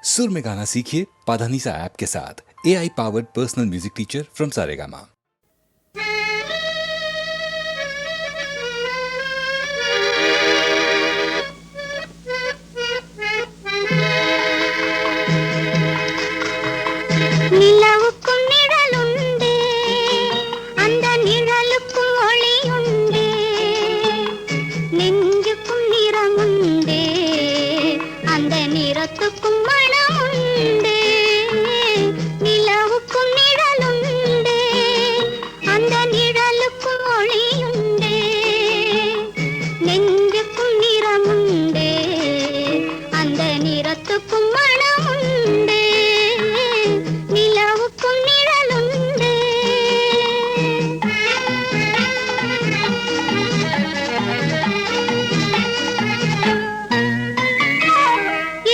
सुर में गाना सीखिए पाधानीसा ऐप के साथ। AI powered personal music teacher from Saregama. நிலவுக்கும் நிழலுண்டு, அந்த நிழலுக்கும் ஒளியுண்டு, நெஞ்சுக்கும் நிறமுண்டு, அந்த நிறத்துக்கும் மனமுண்டு. நிலவுக்கும் நிழலுண்டு, அந்த நிழலுக்கும் ஒளியுண்டு, நெஞ்சுக்கும் நிறமுண்டு, அந்த நிறத்துக்கும் மனமுண்டு. நிலவுக்கும் நிழலுண்டு.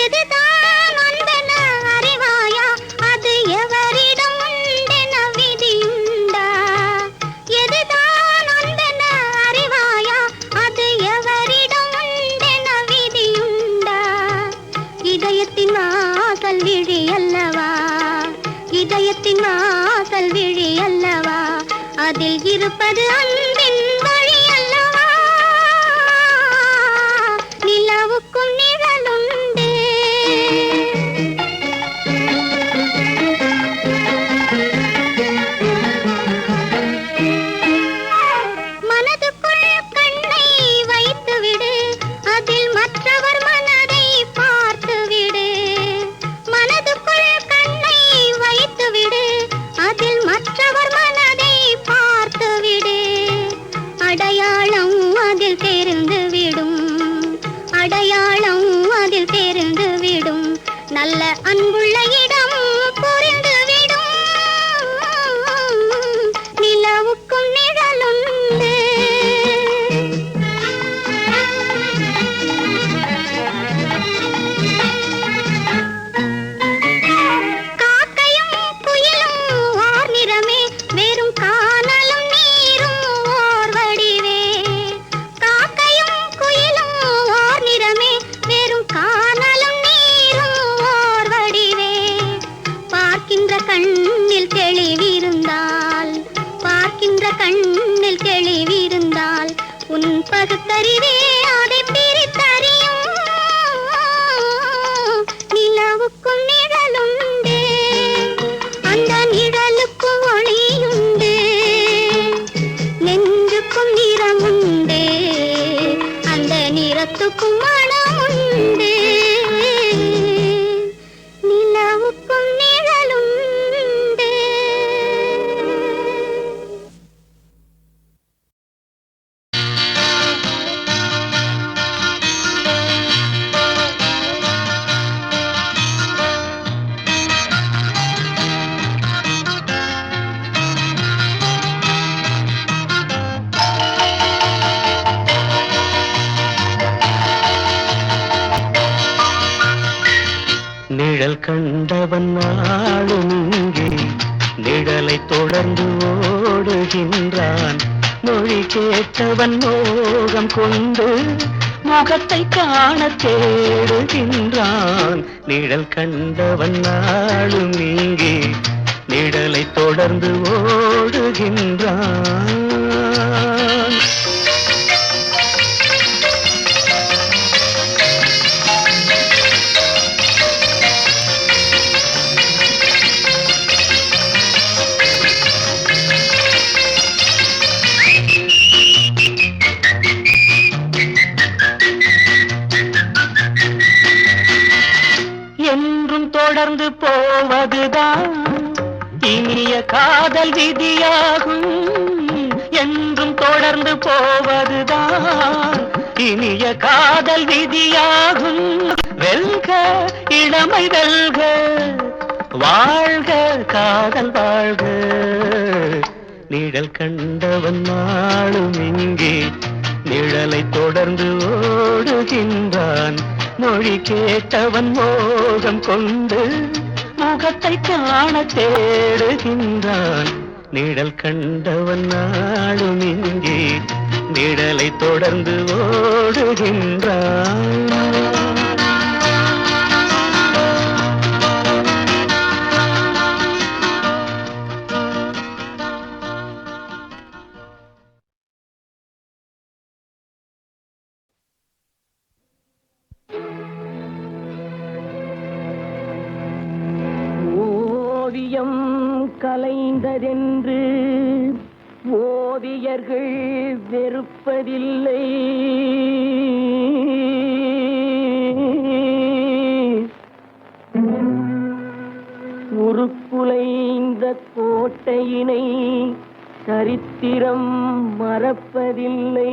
எதுதான் அன்பென அறிவாயா, அது எவரிடம் உண்டென விதியுண்டா? எதுதான் அன்பென அறிவாயா, அது எவரிடம் உண்டென விதியுண்டா? இதயத்தின் வாசல் விழி அல்லவா, இதயத்தின் வாசல் விழி அல்லவா, அதில் இருப்பது அன்பின் வழி அல்லவா? நிலவுக்கும் நிழலுண்டு. மனதுக்குள் கண்ணை வைத்துவிடு, அதில் மற்றவர் மனதை பார்த்துவிடு. மனதுக்குள் கண்ணை வைத்துவிடு, அதில் மற்றவர் மனதை பார்த்துவிடு. அடையாளம் அதில் தெரிந்துவிடும், அடையாளம் அதில் தெரிந்துவிடும். நல்ல அன்புள்ள இடம் புரிந்துவிடும். நிலவுக்கும் நிழலுண்டு. காக்கையும் குயிலும் ஓர் நிறமே, வெறும் கானலும் நீரும் ஓர் வடிவே. காக்கையும் குயிலும் ஓர் நிறமே, வெறும் கானலும் நீரும் ஓர் வடிவே. பார்க்கின்ற கண்ணில் தெளிவிருந்தால், பார்க்கின்ற கண்ணில் தெளிவிருந்தால், உன் பகுத்தறிவே அதை பிரித்தறியும். நிலவுக்கும் நிழலுண்டு, அந்த நிழலுக்கும் ஒளியுண்டு, நெஞ்சுக்கும் நிறமுண்டு, அந்த நிறத்துக்கும் மனமுண்டு. நிலவுக்கும் நிழலுண்டு. நிழல் கண்டவன் நாளும் இங்கே நிழலை தொடர்ந்து ஓடுகின்றான். மொழி கேட்டவன் மோகம் கொண்டு முகத்தை காண தேடுகின்றான். நிழல் கண்டவன் நாளும் இங்கே நிழலை தொடர்ந்து ஓடுகின்றான். என்றும் தொடர்ந்து போவதுதான் இனிய காதல் விதியாகும். என்றும் தொடர்ந்து போவதுதான் இனிய காதல் விதியாகும். வெல்க இளமை வெல்க, வாழ்க காதல் வாழ்க. நிழல் கண்டவன் நாளும் இங்கே நிழலை தொடர்ந்து ஓடுகின்றான். மொழி கேட்டவன் மோகம் கொண்டு முகத்தை காண தேடுகின்றான். நிழல் கண்டவன் நாளும் இங்கே நிழலை தொடர்ந்து ஓடுகின்றான். கலைந்ததென்று ஓவியர்கள் வெறுப்பதில்லை. உருக்குலைந்த கோட்டையினை சரித்திரம் மறப்பதில்லை.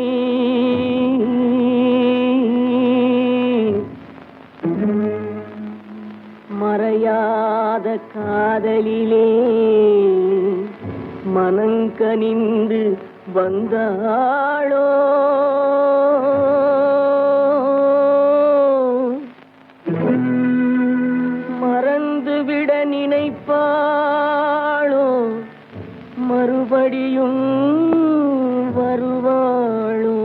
மறையாத காதலிலே மனங்கனிந்து வந்தாளோ, மறந்துவிட நினைப்பாளோ, மறுபடியும் வருவாளோ.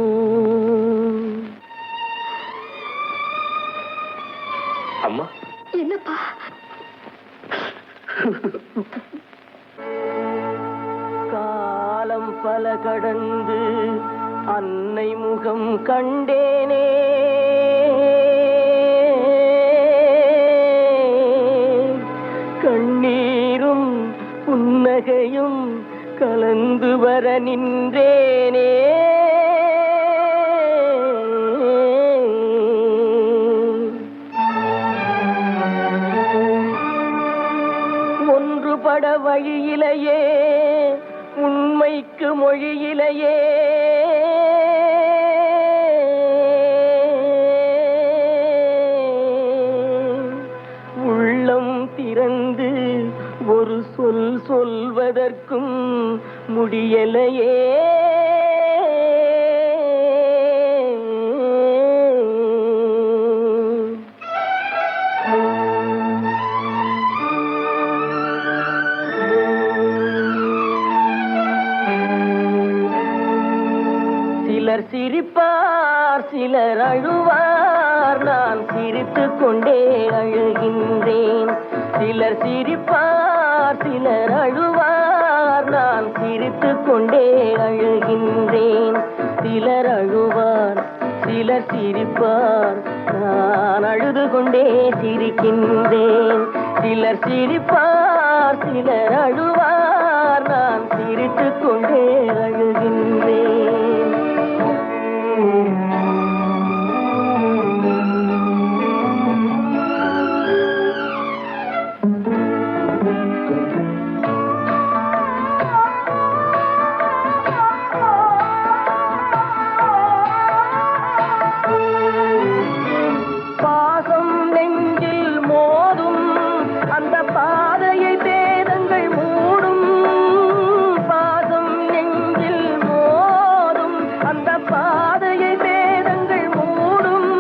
அம்மா, என்னப்பா? காலம் பல கடந்து அன்னை முகம் கண்டேனே, கண்ணீரும் புன்னகையும் கலந்து வர நின்றேனே. ஒன்றுபட வழியிலேயே உண்மைக்கு மொழியிலேயே உள்ளம் திறந்து ஒரு சொல் சொல்வதற்கும் முடியலையே. சிலர் சிரிப்பார், சிலர் அழுவார், நான் சிரித்துக் கொண்டே அழுகின்றேன். சிலர் சிரிப்பார், சிலர் அழுவார், நான் சிரித்துக் கொண்டே அழுகின்றேன். சிலர் அழுவார், சிலர் சிரிப்பார், நான் அழுது கொண்டே சிரிக்கின்றேன். சிலர் சிரிப்பார், சிலர் அழுவார், நான் சிரித்துக் கொண்டே அழுகின்றேன். பாசம் நெஞ்சில் மோதும் அந்த பாதையை வேதங்கள் மூடும். பாசம் நெஞ்சில் மோதும் அந்த பாதையை வேதங்கள் மூடும்.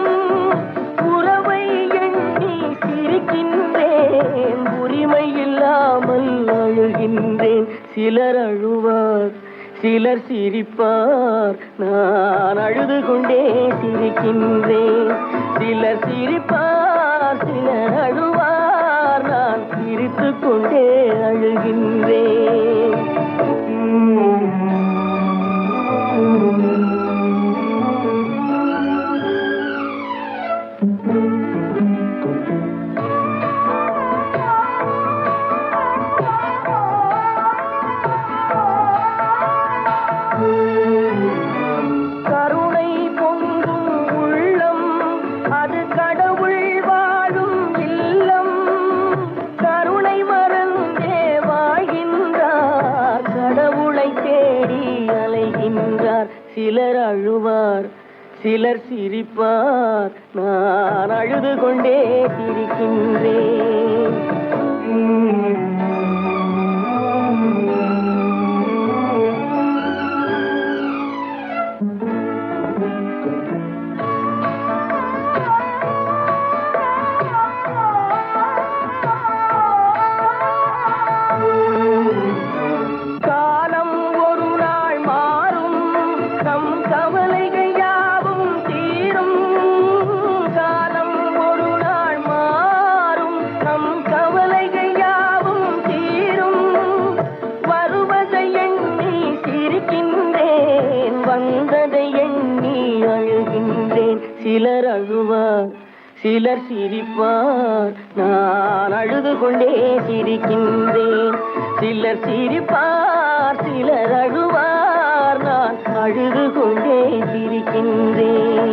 உறவை எண்ணி சிரிக்கின்றேன், உரிமை இல்லாமல் அழுகின்றேன். சிலர் அழுவார், சிலர் சிரிப்பார், நான் அழுது கொண்டே சிரிக்கின்றேன். சிலர் சிரிப்பார், சிலர் அழுவார், நான் சிரித்துக் கொண்டே அழுகின்றேன். கருணை பொங்கும் உள்ளம் அது கடவுள் வாழும் இல்லம். கருணை மறந்தே வாழ்கின்றார், கடவுளை தேடி அலைகின்றார். சிலர் அழுவார், சிலர் சிரிப்பார், நான் அழுது கொண்டே சிரிக்கின்றேன். காலம் ஒரு நாள் மாறும், நம் கவலைகள் யாவும் தீரும். காலம் ஒரு நாள் மாறும், நம் கவலைகள் யாவும் தீரும். வருவதை எண்ணி சிரிக்கின்றேன், வந்ததை எண்ணி அழுகின்றேன். சிலர் அழுவார், சிலர் சிரிப்பார், நான் அழுது கொண்டே சிரிக்கின்றேன். சிலர் சிரிப்பார் சிலர் அழுவார், நான் அழுது கொண்டே சிரிக்கின்றேன்.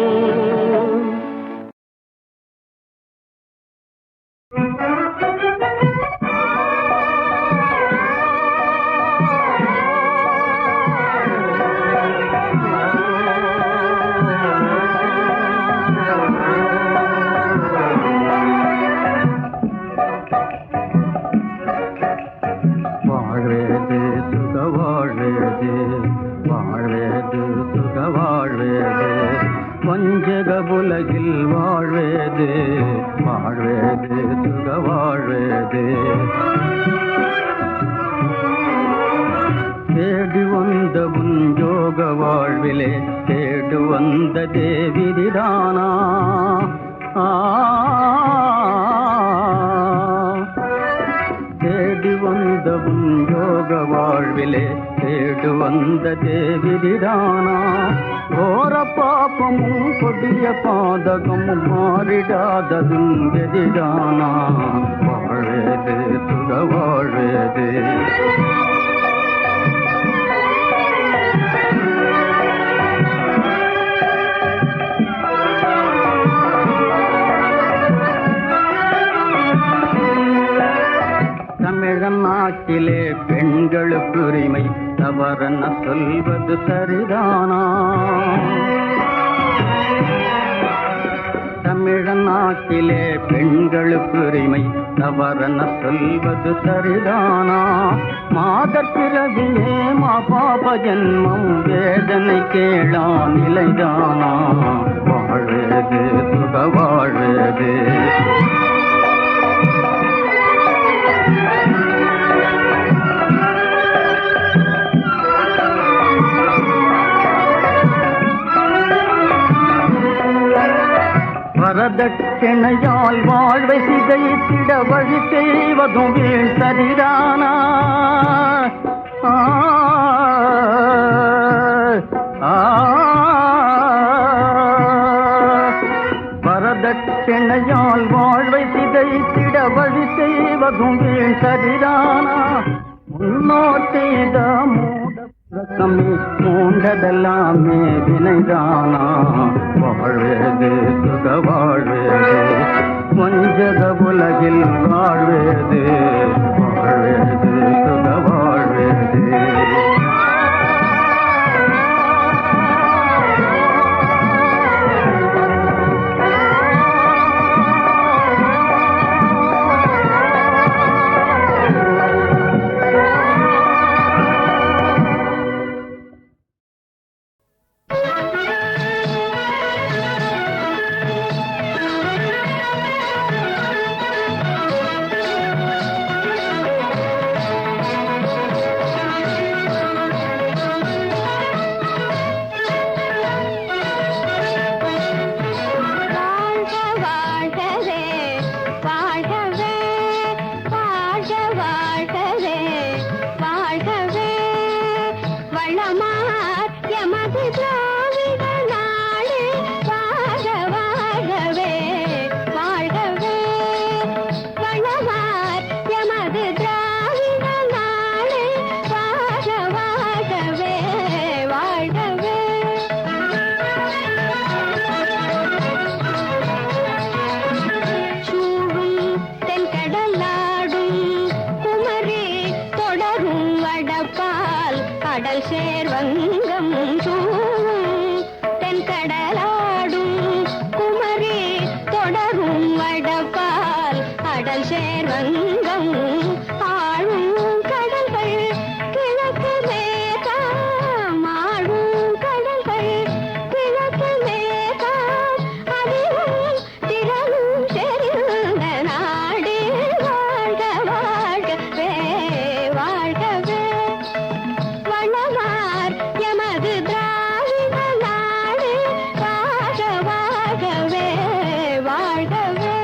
வாழ்வேது சுக வாழ்வேது, வாழ்வேது சுக வாழ்வேது, வஞ்சக உலகில் வாழ்வேது, வாழ்வேது சுக வாழ்வேது. தேடி வந்த உன் யோக வாழ்விலே தேடு வந்த தேவிதானா? தேடி வந்த உன் யோக வாழ்விலே தேடு வந்த தேவிதானா? ஓர பாப்பமும் கொடிய பாதகமும் மாறிடாததும் எதிரானா? வாழ்வேது சுக வாழ்வேது. தமிழ்நாட்டிலே பெண்களுக்கு உரிமை தவறென சொல்வது சரிதானா? தமிழ்நாட்டிலே பெண்களுக்கு உரிமை தவறென சொல்வது சரிதானா? மாதர் பிறவியே பாப ஜன்மம் வேதனை கேளா நிலைதானா? வாழ்வேது சுக வாழ்வேது. வரதட்சணையால் வாழ்வை சிதைத்திட வழி செய்வதும் வீண் சரிதானா? வரதட்சணையால் வாழ்வை சிதைத்திட வழி செய்வதும் வீண் சரிதானா? முன்னோர் செய்த மூடமே மூண்டதெல்லாமே வினைதானா? வாழ்வேது சுக வாழ்வேது, வஞ்சக உலகில் வாழ்வேது, வாழ்வேது சுக வாழ்வேது. கடல் சேர்வங்கம் சூழும் தென்கடலாடும் குமரி தொடரும் வடபால் கடல் சேர்வங்கம் ஆழும் கடல்கள் கிழக்கு மேகம் ஆழும் கடல்கள் கிழக்கு மேகம் அதிலும் திறனும் செறிந்த நாடு வாழ்க வாழ்கவே வாழ்கவே வளவார் எமது திராவிட நாடு வாழ்க வாழ்கவே வாழ்கவே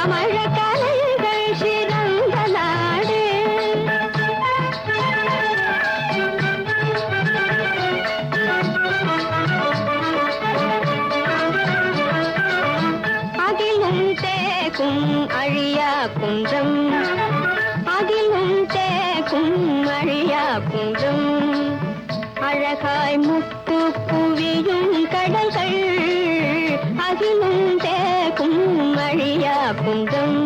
சமழ கலைகள் சிறந்த நாடு. அகிலும் தேக்கும் அழியா குன்றம், அகிலும் தேக்கும் அழியா குன்றம், அழகாய் முத்து குவியும் கடல்கள், அகிலும் தேக்கும் அழியா குன்றம்,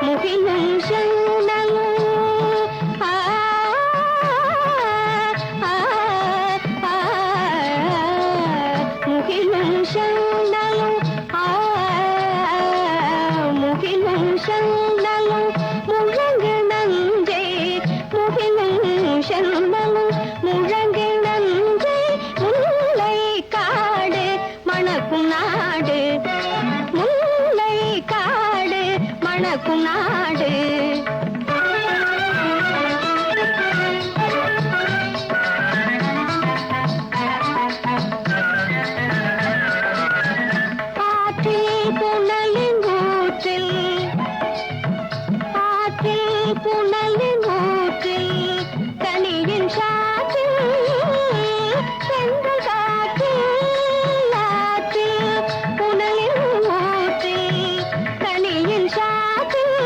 முகிலும் சென்னலும் முகிலும் சென்னலும் முகிலும் சென்னலும் முழங்கு நஞ்சை, முகிலும் சென்னலும் முழங்கு நஞ்சை, முல்லை காடு மணக்கும் நாடு, முல்லை காடு மணக்கும் நாடு. ஆற்றில் புனலின் ஊற்றில், ஆற்றில் புனலின் ஊற்றில், கனியின் சாற்றில் செங்கல் காற்றில், ஆற்றில் புனலின் ஊற்றில், கனியின் சாற்றில்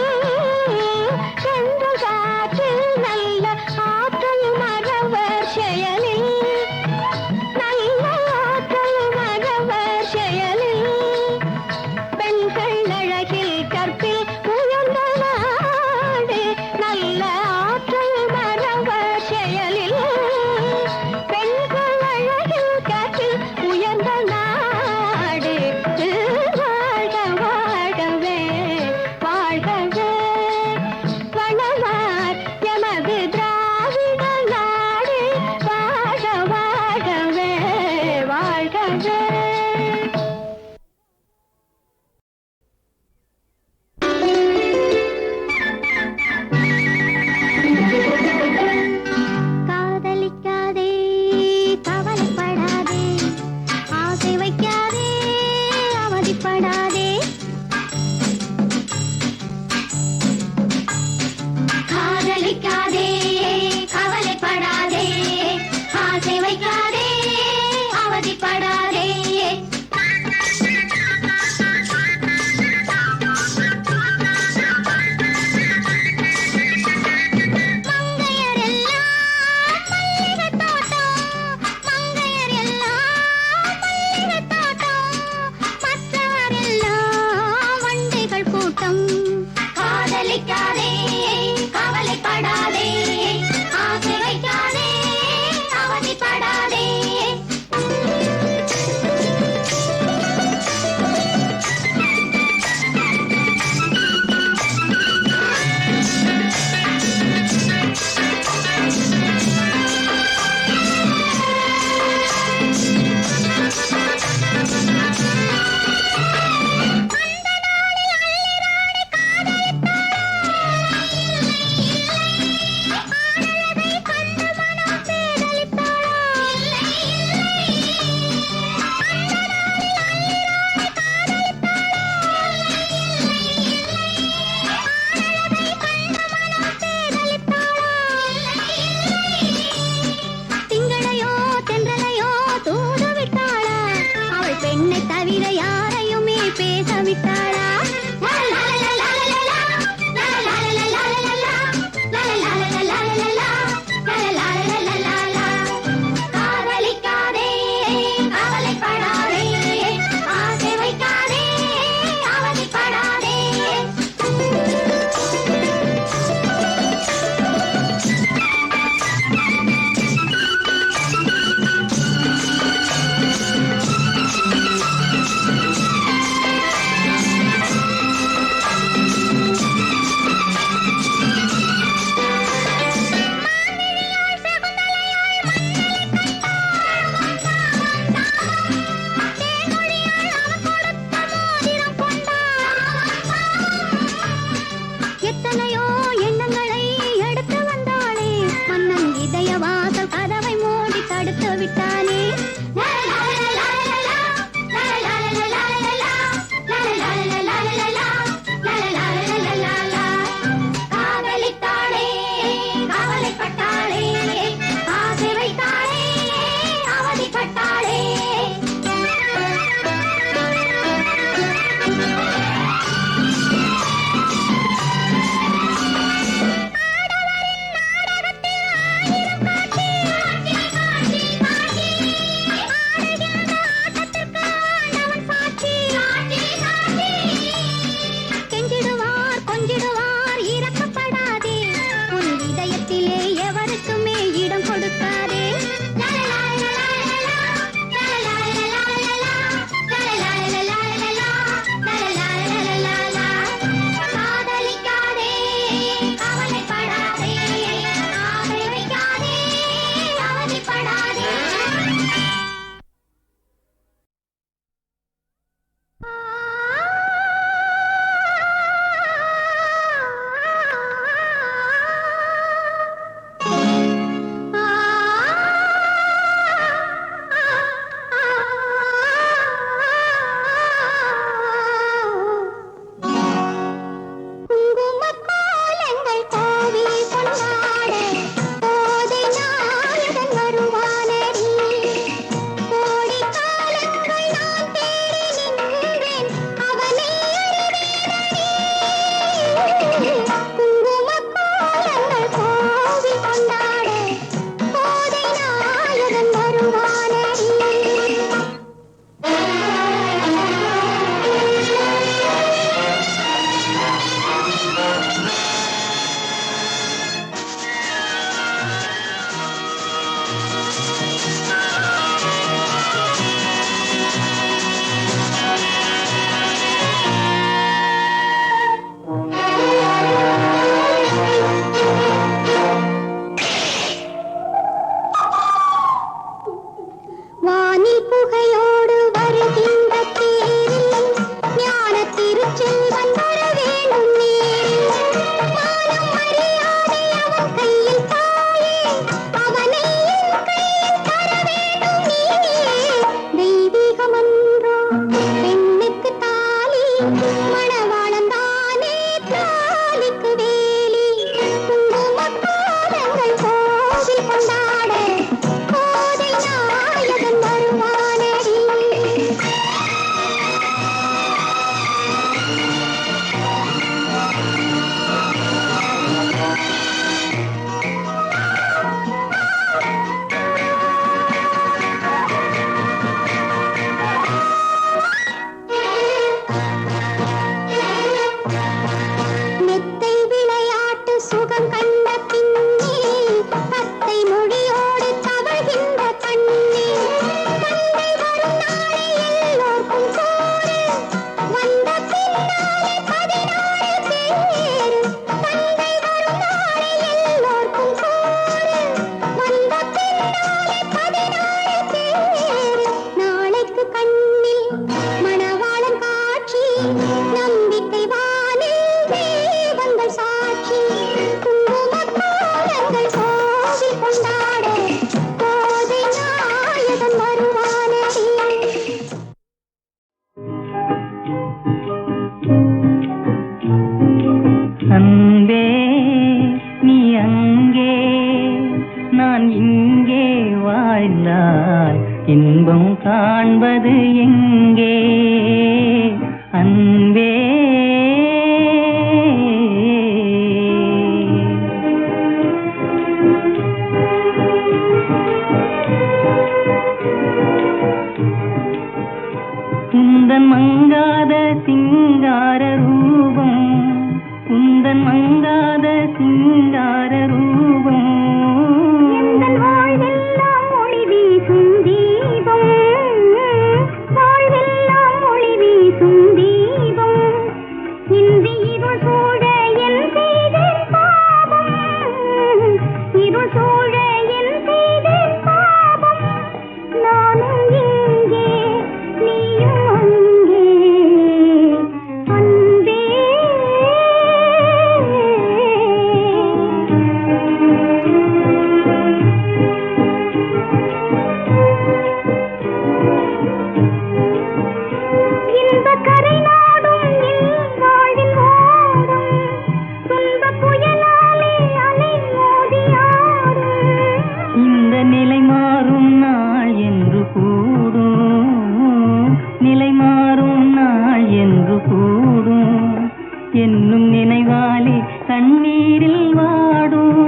இன்னும் நினைவாலே கண்ணீரில் வாடும்,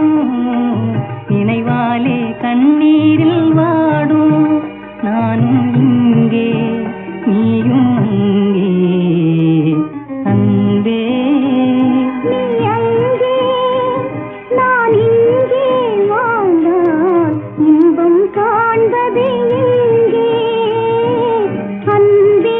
நினைவாலே கண்ணீரில் வாடும். நானும் இங்கே நீயும் அங்கே அன்பே. நீ அங்கே நான் இங்கே வாழ்ந்தால் இன்பம் காண்பது எங்கே அன்பே.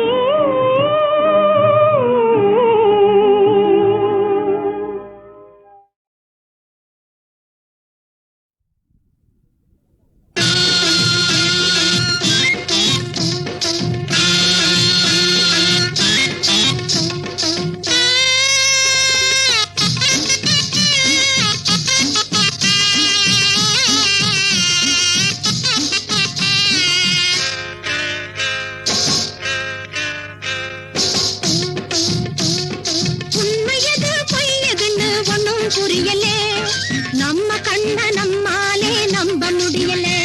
உண்மையது பொய்யதுன்னு ஒண்ணும் புரியலே, நம்ம கண்ண நம்மாலே நம்ப முடியலே.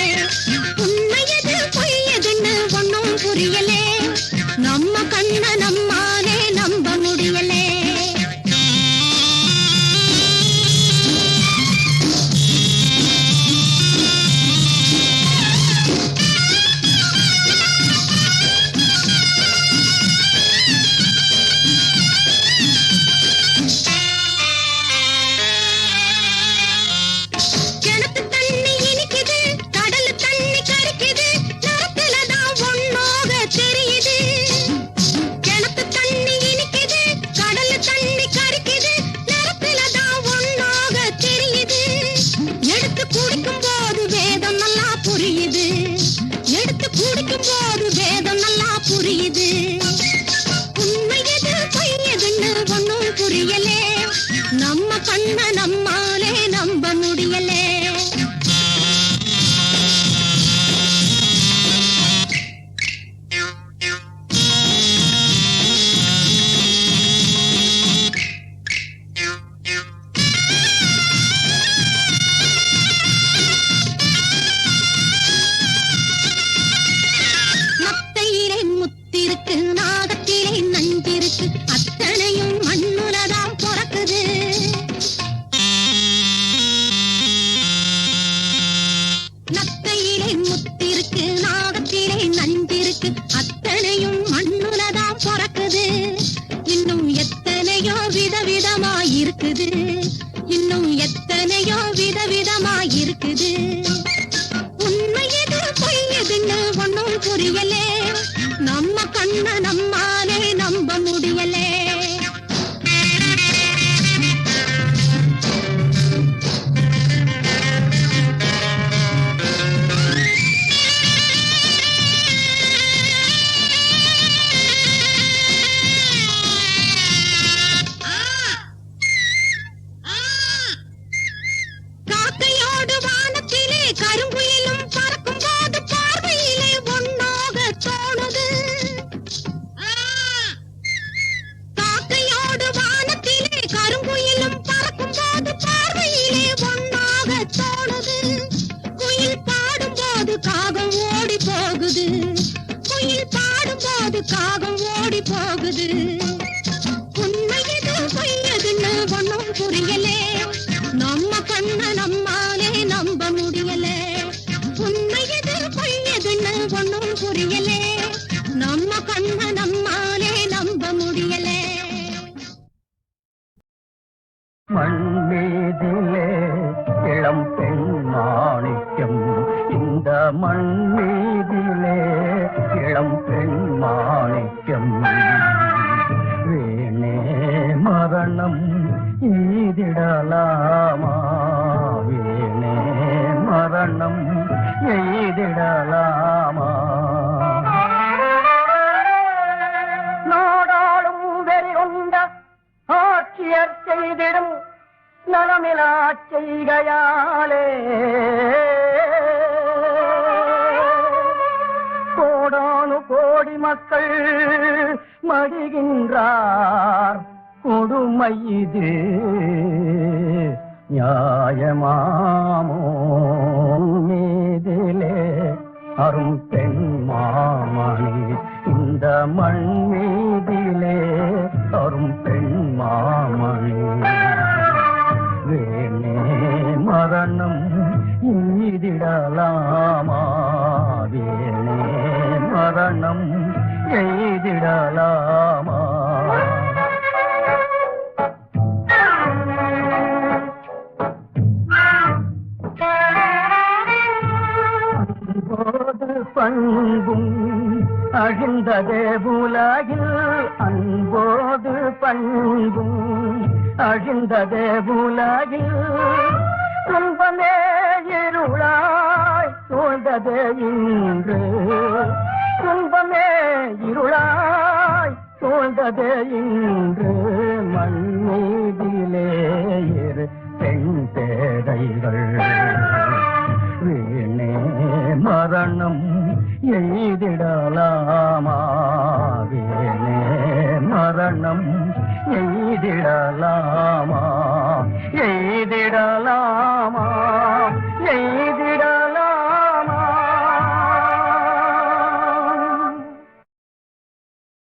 உண்மையது பொய்யதுன்னு ஒண்ணும் புரியலே, நம்ம கண்ண நம்மாலே நம்ப முடியலே. கிணத்து தண்ணி இனிக்குது, கடல் தண்ணி கரிக்குது, நிறத்துல தான் ஒண்ணாக தெரியுது. கிணத்து தண்ணி இனிக்குது, கடல் தண்ணி கரிக்குது, நிறத்துல தான் ஒண்ணாக தெரியுது. எடுத்து குடிக்கும் போது வேதம் நல்லா புரியுது, எடுத்து குடிக்கும் போது வேதம் நல்லா புரியுது. உண்மையது பொய்யதுன்னு ஒண்ணும் புரியலே, நம்ம கண்ண நம்மாலே நம்ப முடியலே. மத்தையிலே முத்திருக்கு, நாகத்திலே நஞ்சிருக்கு, அத்தனையும் மண்ணுலதான் பிறக்குது. நத்தையிலே முத்திருக்கு, நாகத்திலே நஞ்சிருக்கு, அத்தனையும் மண்ணுலதான் பிறக்குது. இன்னும் எத்தனையோ விதவிதமாயிருக்குது, இன்னும் எத்தனையோ விதவிதமாயிருக்குது. உண்மையது பொய்யதுன்னு ஒண்ணும் புரியலே, நம்ம கண்ண நம்மாலே நம்ப முடியலே. காக்கையோடு வானத்திலே கருங்குயிலும் பறக்கும் போது பார்வையிலே ஒண்ணாக தோணுது. காக்கையோடு வானத்திலே கருங்குயிலும் பறக்கும் போது பார்வையிலே ஒண்ணாக தோணுது. குயில் பாடும் போது காகம் ஓடி போகுது, குயில் பாடும் போது காகம் ஓடி போகுது. உண்மையது பொய்யதுன்னு ஒண்ணும் புரியலே, நம்ம கண்ண நம்மாலே நம்ப முடியலே. உண்மையது பொய்யதுன்னு ஒண்ணும் புரியலே, நம்ம கண்ண நம்மாலே நம்ப முடியலே. மண்மீதிலே இளம் பெண் மாணிக்கம், இந்த மண்மீதிலே இளம் பெண் மாணிக்கம். வீணே மரணம் எய்திடலாமா, வீணே மரணம் எய்திடலாமா. நாடாளும் வெறி கொண்ட ஆட்சியர் செய்திடும் நலமிலா செய்கையாலே கோடானு கோடி மக்கள் மடிகின்றார். கொடுமை இது நியாயமாமோ? மீதிலே அரும் பெண் மாமணி, இந்த மண் மீதிலே அரும் பெண் மாமணி வேணே மரணம் எய்திடலாமா வேணே மரணம் எய்திடலாமா பண்பும் அழிந்ததே உலகில் அன்போடு பண்பும் அழிந்ததே உலகில் துன்பமே இருளாய் சூழ்ந்ததே இன்று துன்பமே இருளாய் சூழ்ந்ததே இன்று மண்ணீதிலே இரு பெண் பேதைகள் வீணே மரணம் எய்திடலாமா வீணே மரணம் எய்திடலாமா எய்திடலாமா